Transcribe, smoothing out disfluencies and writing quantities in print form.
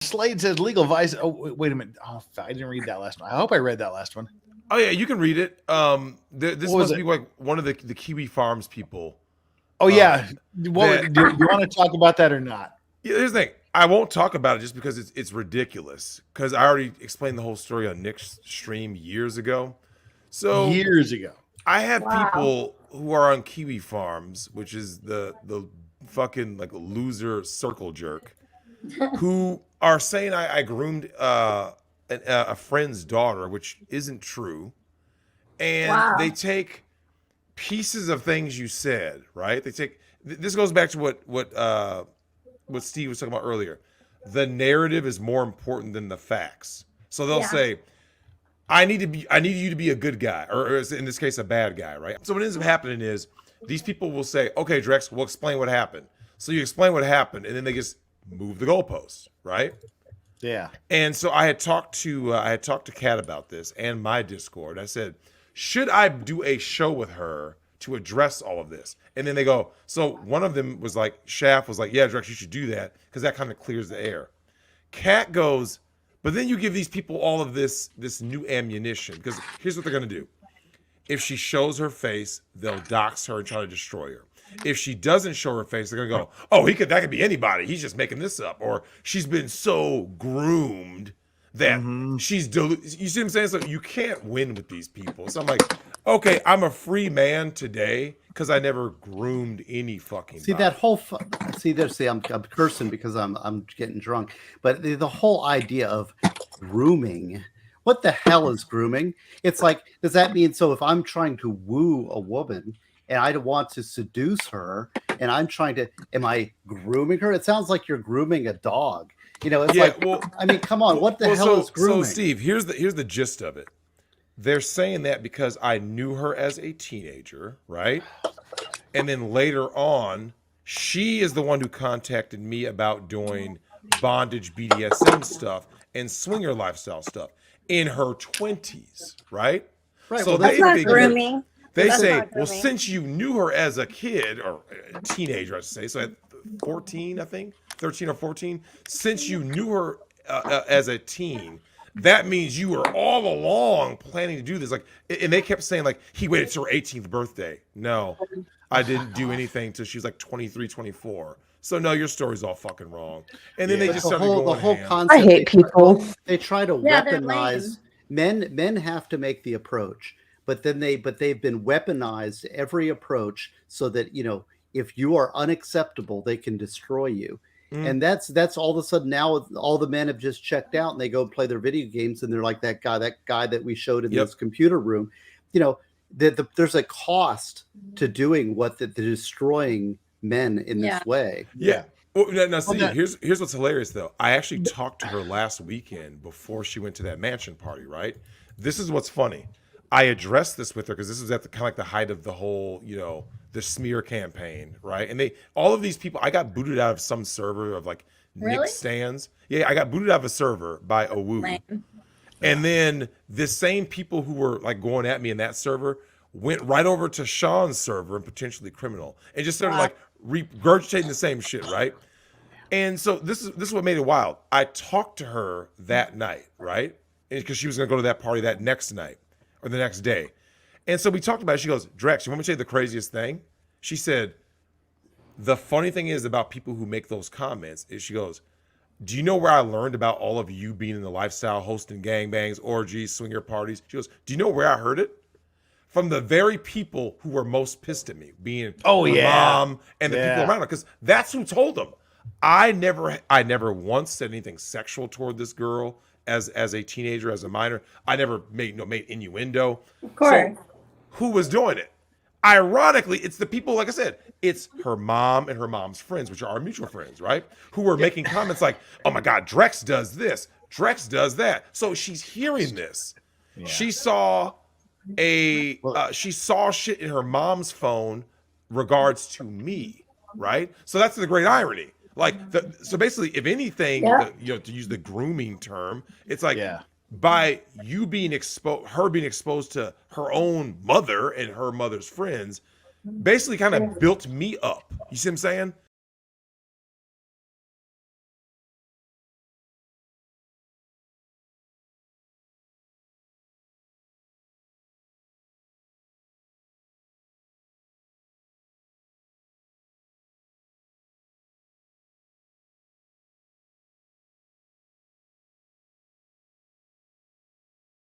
Slade says legal advice. Oh, wait a minute. Oh, I didn't read that last one. I hope I read that last one. Oh yeah, you can read it. This What was must it? be like one of the Kiwi Farms people. Oh yeah. that- Do you want to talk about that or not? Yeah, here's the thing. I won't talk about it just because it's ridiculous. Because I already explained the whole story on Nick's stream years ago. So Years ago. I have Wow. people who are on Kiwi Farms, which is the fucking like loser circle jerk, who are saying I groomed a friend's daughter, which isn't true, and Wow. they take pieces of things you said, right? They take this goes back to what Steve was talking about earlier. The narrative is more important than the facts. So they'll Yeah. say, I need you to be a good guy, or in this case, a bad guy, right? So what ends up happening is these people will say, okay, Drex, we'll explain what happened. So you explain what happened, and then they just move the goalposts, right? Yeah. And so I had talked to Kat about this and my Discord. I said, should I do a show with her to address all of this? And then they go, so one of them was like, Shaft was like, yeah, Drex, you should do that because that kind of clears the air. Kat goes, but then you give these people all of this new ammunition because here's what they're going to do. If she shows her face, they'll dox her and try to destroy her. If she doesn't show her face, they're gonna go, "Oh, that could be anybody. He's just making this up." Or she's been so groomed that she's you see what I'm saying? So you can't win with these people. So I'm like, okay, I'm a free man today because I never groomed any fucking. See body. that whole I'm cursing because I'm getting drunk. But the whole idea of grooming. What the hell is grooming? It's like, does that mean so if I'm trying to woo a woman and I want to seduce her and I'm trying to, am I grooming her? It sounds like you're grooming a dog. You know, it's Yeah, like, well- I mean, come on, what the hell is grooming? So Steve, here's the gist of it. They're saying that because I knew her as a teenager, right? And then later on, she is the one who contacted me about doing bondage BDSM stuff and swinger lifestyle stuff in her 20s, right? Right, So well, That's they not figure- grooming. They That's say, not well, grooming. since you knew her as a kid or a teenager, I should say, so at 14, I think, 13 or 14, since you knew her as a teen, that means you were all along planning to do this. Like, and they kept saying, like, he waited till her 18th birthday. No, I didn't do anything until she was like 23, 24. So no, your story's all fucking wrong. And then Yeah. they But just the started whole going ham. concept. I hate people. They try to Yeah, they're weaponize men have to make the approach, but they've been weaponized every approach so that, you know, if you are unacceptable, they can destroy you. And that's all of a sudden now all the men have just checked out and they go play their video games and they're like that guy that we showed in Yep. this computer room. You know, there's a cost to doing what the destroying men in Yeah. this way. Yeah. Well, now see, that- here's what's hilarious though. I actually talked to her last weekend before she went to that mansion party, right? This is what's funny. I addressed this with her because this was at the kind of like the height of the whole, you know, the smear campaign, right? And all of these people, I got booted out of some server of like Really? Nick stands. Yeah, I got booted out of a server by Owu. Lame. And then the same people who were like going at me in that server went right over to Sean's server and potentially criminal and just started Wow. like regurgitating the same shit, right? And so this is what made it wild. I talked to her that night, right? Because she was gonna go to that party that next night or the next day. And so we talked about it. She goes, Drex, you want me to tell you the craziest thing? She said, the funny thing is about people who make those comments is she goes, do you know where I learned about all of you being in the lifestyle, hosting gangbangs, orgies, swinger parties? She goes, do you know where I heard it? From the very people who were most pissed at me, being Oh, her yeah. mom and the Yeah. people around her, because that's who told them. I never once said anything sexual toward this girl as a teenager, as a minor. I never made innuendo. Of course. So who was doing it? Ironically, it's the people, like I said, it's her mom and her mom's friends, which are our mutual friends, right? Who were making comments like, oh my God, Drex does this, Drex does that. So she's hearing this. Yeah. She saw she saw shit in her mom's phone regards to me, right? So that's the great irony. Like, so basically, if anything, Yeah. you know, to use the grooming term, it's like, Yeah. by you being her being exposed to her own mother and her mother's friends, basically kind of built me up. You see what I'm saying?